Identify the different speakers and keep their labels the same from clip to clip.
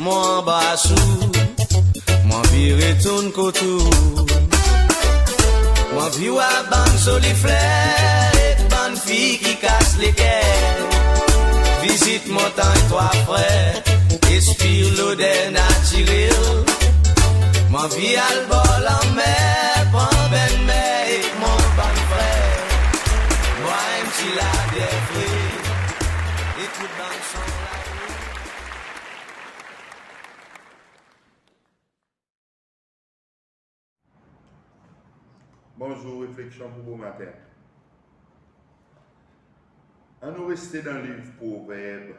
Speaker 1: mon bassou, mon vie retourne couture. Mon vie à ban solifleur, et bonne fille qui casse les quais. Visite montagne, trois frères, expire l'odeur naturelle. Mon vie à le bol en mer, prends ben mer et mon bon frère. Moi, un petit la des frères, écoute dans le son la rue.
Speaker 2: Bonjour, réflexion pour bon matin. On nous rester dans le livre Proverbes,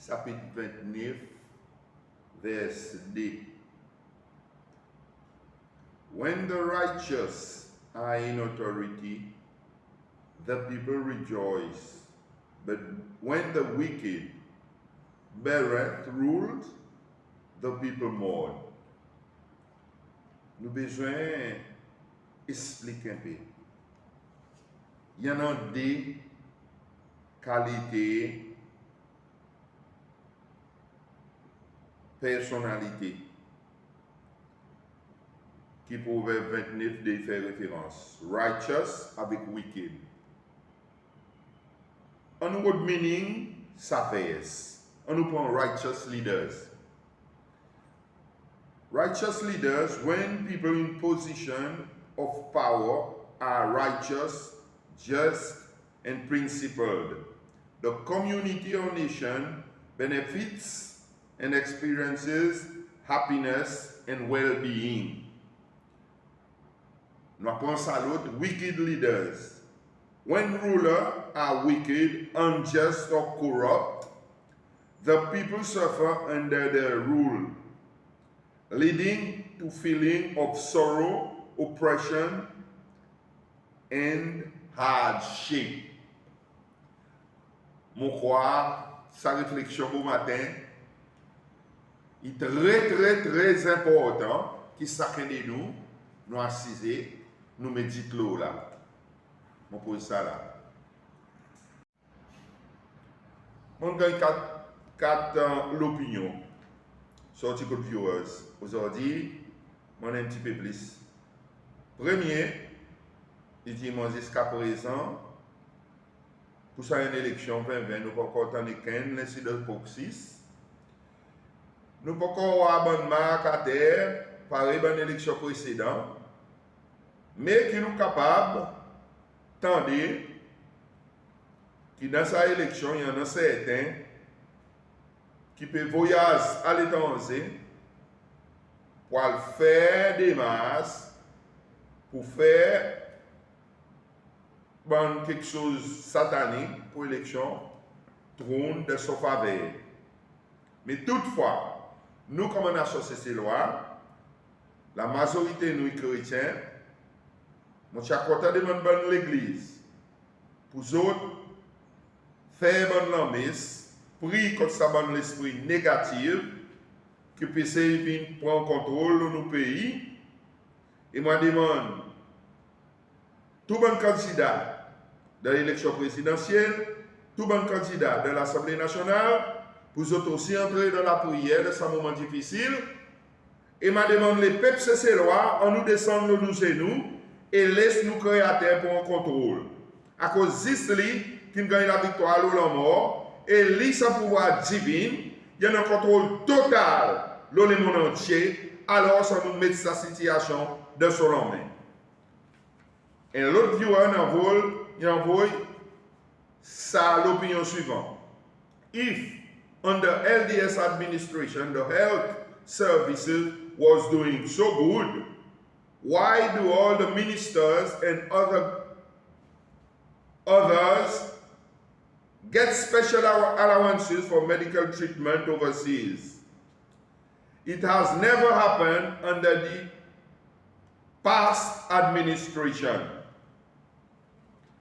Speaker 2: chapitre 29, verset 2. When the righteous are in authority, the people rejoice. But when the wicked beareth rule, the people mourn. Nous besoin expliquer un peu. Il y en a des qualités, personnalités qui Proverbe 29 de fait référence. Righteous avec wicked. En autre meaning, savez. On nous prend righteous leaders. Righteous leaders, when people in position of power are righteous, just, and principled, the community or nation benefits and experiences happiness and well-being. Nous pensons à l'autre, wicked leaders. When rulers are wicked, unjust, or corrupt, the people suffer under their rule, leading to feeling of sorrow, oppression, and hardship. Mon croire, sa réflexion au matin est très important qui chacun de nous assiser, nous médite l'eau là. Mon pose ça là. Mon gagne quatre l'opinion. Sorti de viewers. Aujourd'hui, mon un petit peu plus. Premier, il dit moi jusqu'à présent, pour ça une élection 2020, nous pas encore attendre qu'un l'incident pour 6. Nous pas encore avoir bonne marque à terre, pareil dans l'élection précédente, mais qui nous capables tandis que dans sa élection, il y en a certains qui peuvent voyager à l'étranger pour faire des masses, pour faire quelque chose de satanique pour l'élection, trône de son faveur. Mais toutefois, nous, comme on a associé ces lois, la majorité nous chrétiens, nous sommes contents de demander l'église. Pour les autres, faire bonne messe, prier contre ça bon l'esprit négatif, que PC vienne prendre contrôle de nos pays. Et moi, je demande, tout bon candidat de l'élection présidentielle, tout bon candidat de l'Assemblée nationale, vous êtes aussi entrer dans la prière de ce moment difficile. Et je demande les peuples ces lois, on nous descend nous genoux et laisse nous créateurs pour un contrôle. À cause d'Isli, qui gagne la victoire ou la mort, et lui sans pouvoir divin, il y a un contrôle total dans le monde entier, alors ça nous met sa situation de son main. Et l'autre viewer il envoie sa l'opinion suivante. If under LDS administration the health services was doing so good, why do all the ministers and others get special allowances for medical treatment overseas? It has never happened under the past administration.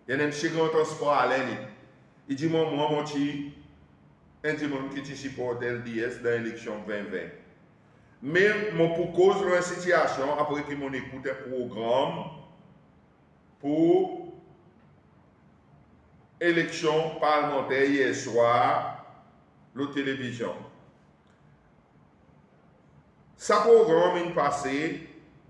Speaker 2: Il y a un second transport à l'aine. Il dit moi, mon petit, un petit qui supporte LDS dans l'élection 2020. Mais mon pour cause de la situation, après que mon écoute un programme pour élection parlementaire hier soir, la télévision. ça programme une passé,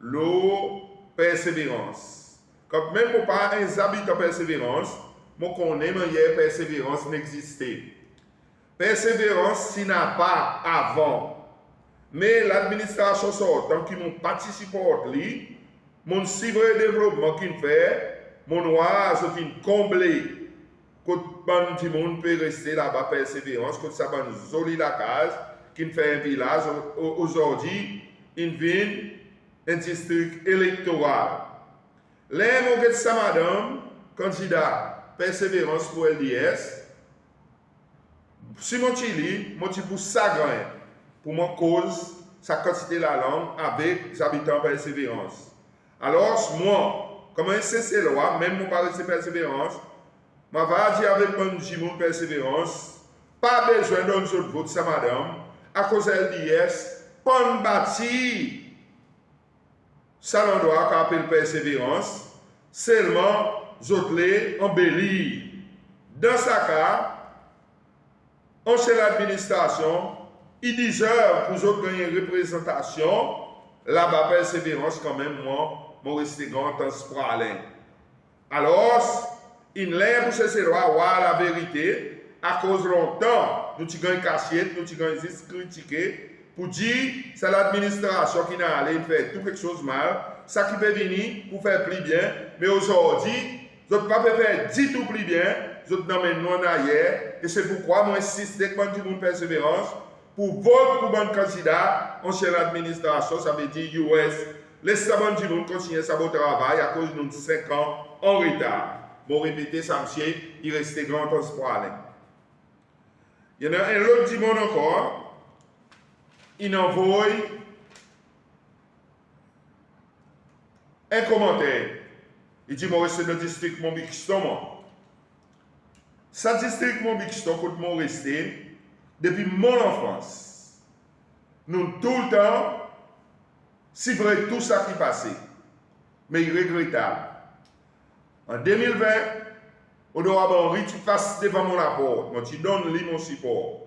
Speaker 2: l'eau persévérance. Comme même pour pas un habitants persévérance, moi connais hier persévérance n'existait. Persévérance s'il n'a pas avant. Mais l'administration sortant qui m'ont participé à lui, mon suivre le développement qu'il fait, mon oiseau qui comblé, que tout le monde peut rester là-bas persévérance, que ça va nous joli la case, qui fait un village aujourd'hui, une ville, un district électoral. Là, mon gars, ça, madame, candidat persévérance pour LDS, si mon chili, mon petit pour ça gagne, pour mon cause, sa quantité de la langue avec les habitants persévérance. Alors, moi, comme un CC loi, même mon pas rester persévérance, je vais dire avec mon persévérance, pas besoin d'un autre vote, ça, madame, à cause de LDS, pas bâti, ça l'endroit qu'on appelle persévérance, seulement, autres les embellir. Dans ce cas, on sait l'administration, il deserve pour autres gagner une représentation, là-bas, persévérance, quand même, moi, je reste grand temps pour aller. Alors, il lève pour ces lois, la vérité, à cause longtemps, nous avons une cachette, nous avons juste critiqué, pour dire que c'est l'administration qui n'a allé faire tout quelque chose mal, ça qui peut venir pour faire plus bien, mais aujourd'hui, vous ne pouvez pas faire du tout plus bien, vous n'emmènez non ailleurs, et c'est pourquoi moi j'insiste avec tout le monde persévérance, pour voter pour un candidat en chef l'administration, ça veut dire US, laissez du monde continuer sa beau travail à cause de 5 ans en retard. Bon, répétez ça, monsieur, il restait grand temps pour aller. Il y en a un autre du monde encore, il envoie un commentaire. Il dit, moi, reste dans le district Montbixton, moi. Ça, district Montbixton, quand moi resté, depuis mon enfance, nous, tout le temps, c'est vrai tout ça qui passait, mais regrettable. En 2020, on doit avoir Henri, tu passes devant mon apport, moi, tu donnes lui mon support.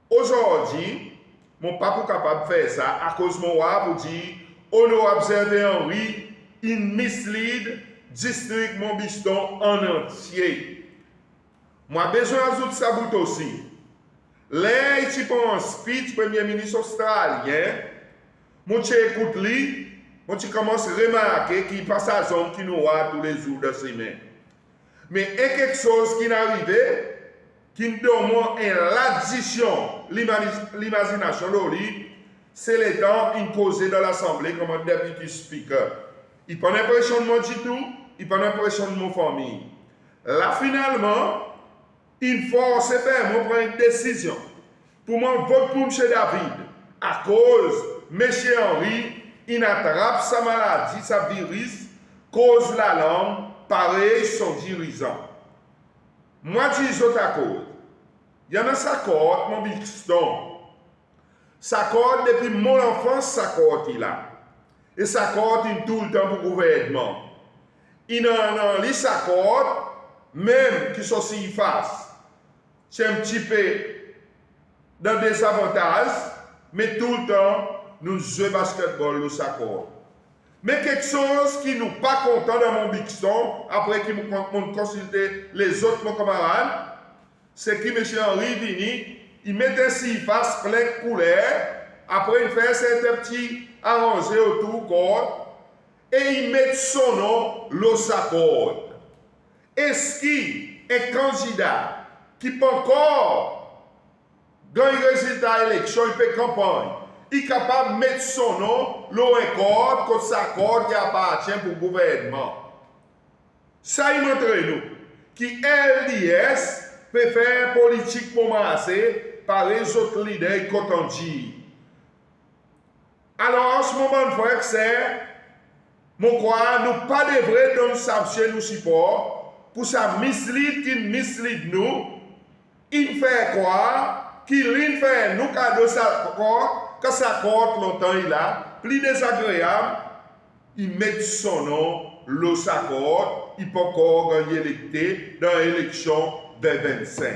Speaker 2: Aujourd'hui, mon papa est capable de faire ça à cause de mon roi pour dire, on doit observer Henri, il mislead district Montbixton en entier. Moi, besoin de ça bout aussi. Là, tu prends un speech, Premier ministre australien, moi, tu écoutes lui, moi, tu commences à remarquer qu'il passe à zone qui nous a tous les jours de semaine. Mais il y a quelque chose qui est arrivé, qui nous donne l'addition, l'imagination de lui, c'est le temps qu'il causait dans l'Assemblée comme un député speaker. Il prend l'impression de mon du tout, il prend l'impression de mon famille. Là, finalement, il faut se faire, moi, prendre une décision. Pour moi, vote pour M. David, à cause, M. Henri, il attrape sa maladie, sa virus, cause la langue, pareil son dirigeant. Moi, je dis autre à cause. Il y en a sa corde, mon Bixton. Sa corde, depuis mon enfance, sa corde il a. Et sa corde, il tout le temps pour le gouvernement. Il en a sa corde, même qui sont si face. C'est un petit peu dans des avantages, mais tout le temps, nous jouons basketball, nous s'accorde. Mais quelque chose qui nous pas content dans mon Bixton, après qu'il m'ont consulté les autres mon camarades, c'est que M. Henri vini, il mettait si face plein de couleurs, après il fait certains petits arrangés autour corps, et il met son nom, l'Ossacorde. Est-ce qu'il est candidat qui peut encore gagner le résultat de l'élection, il fait campagne, il est capable de mettre son nom, l'OECORD, comme sa corde qui appartient pour le gouvernement. Ça, il montre nous que LDS peut faire politique pour masser par les autres leaders qu'on en dit. Alors, en ce moment, frère, c'est, mon croix, nous pas devrions donner sanction nous support pour ça mislead qui mislead nous. Il fait quoi? Qu'il fait nous cadeau sa corde, que sa corde longtemps il a, plus désagréable, il met son nom, l'eau sa corde, il peut encore gagner l'électé dans l'élection des 25.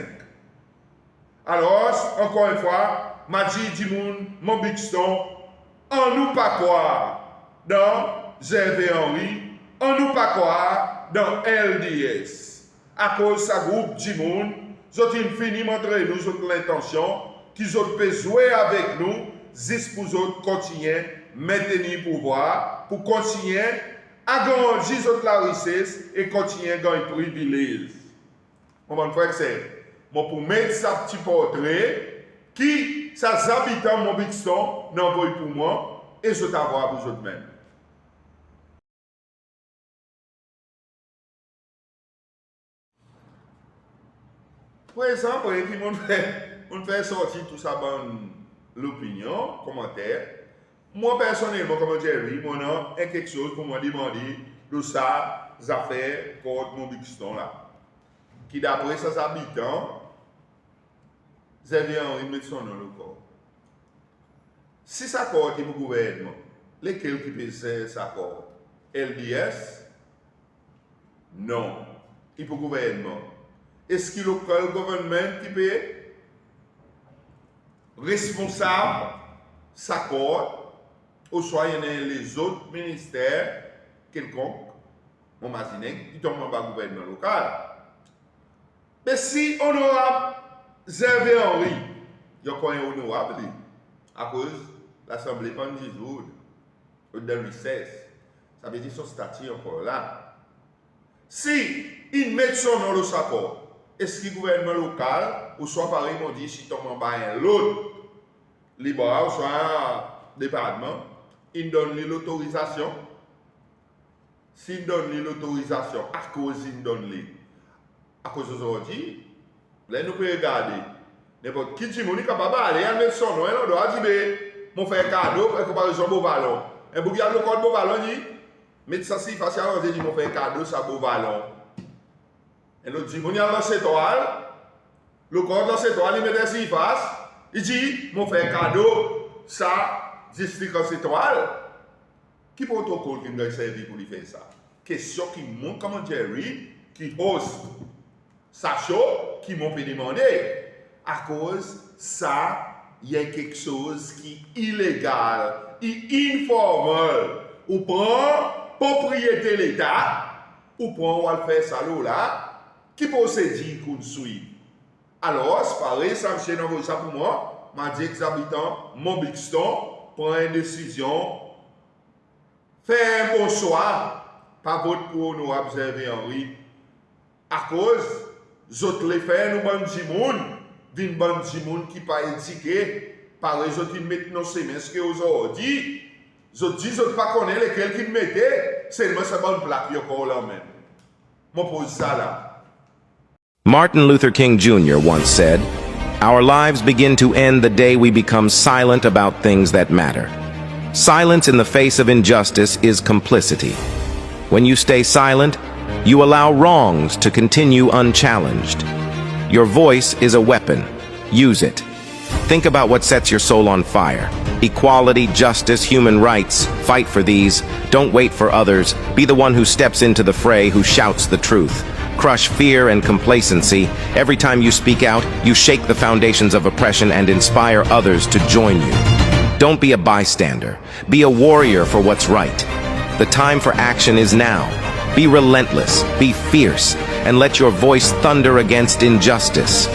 Speaker 2: Alors, encore une fois, m'a dit Dimoun, mon Bixton, on nous pas croire dans Gervais Henry, on nous pas croire dans LDS. À cause de sa groupe Dimoun, ils ont fini montrer nous l'intention qu'ils ont pu jouer avec nous, juste pour nous continuer maintenir le pouvoir, pour continuer à grandir la richesse et continuer à gagner privilèges. Mon frère, c'est pour mettre ça petit portrait qui, ça habitants mon Bixton, n'envoie pour moi et je t'avoir pour vous même. Par exemple, on fait sortir tout ça dans l'opinion, commentaire. Moi, personnellement, comme Jerry, mon nom est quelque chose pour me demander de ça, ça fait contre mon Bixton là. Qui d'après ses habitants, Xavier Henry met son nom le corps. Si ça corps est pour le gouvernement, lesquels qui peut ça corps? LDS? Non. Il pour le gouvernement. Est-ce que le local gouvernement qui peut responsable ça corps, ou soit il y a les autres ministères quelconques, on imagine, qui tombent en bas du gouvernement local. Mais si honorable Xavier Henry, il y a quoi honorable à cause de l'Assemblée pas dissoudre ou de recess, ça veut dire son statut encore là. Si il met son nom au accord, est-ce que le gouvernement local, ou soit pareil, on dit si tombe en bas l'autre, libéral, ou soit département, il donne l'autorisation. S'il donne l'autorisation, à cause il donne les. À cause d'aujourd'hui, là nous pouvons regarder. N'importe qui dit, on est capable d'aller, il met son nom, on doit dire, mon frère cadeau, et comparaison beau ballon. Et pour regarder le code beau ballon, il dit, mettez ça si facile, on dit, mon frère cadeau, ça beau ballon. Et l'autre dit, on y a lancé toile, le code lancé toile, il met des si face, il dit, mon frère cadeau, ça, district lancé toile. Qui protocole qui nous servi pour lui faire ça? Question qui montre comment Jerry, qui ose, Sacho, qui m'ont demandé. À cause ça, il y a quelque chose qui est illégal, informel. Ou prend propriété de l'État, ou prend on va faire ça là, qui procédure qu'on suit. Alors, c'est pareil, ça me envoyé ça pour moi, m'a dit que les habitants, mon Bixton, prend une décision. Fais un bon choix, pas vote pour nous observer Henry. À cause, autres les faire nous bandimoun, d'une bandimoun qui pas étiqué, par les autres qui mettent nos semences que aujourd'hui, autres disent pas connaître lesquels qui mettaient, seulement c'est bonne plaque qui encore là même. Moi pose ça là.
Speaker 3: Martin Luther King Jr. once said, "Our lives begin to end the day we become silent about things that matter." Silence in the face of injustice is complicity. When you stay silent, you allow wrongs to continue unchallenged. Your voice is a weapon. Use it. Think about what sets your soul on fire. Equality, justice, human rights. Fight for these. Don't wait for others. Be the one who steps into the fray, who shouts the truth. Crush fear and complacency. Every time you speak out, you shake the foundations of oppression and inspire others to join you. Don't be a bystander. Be a warrior for what's right. The time for action is now. Be relentless, be fierce, and let your voice thunder against injustice.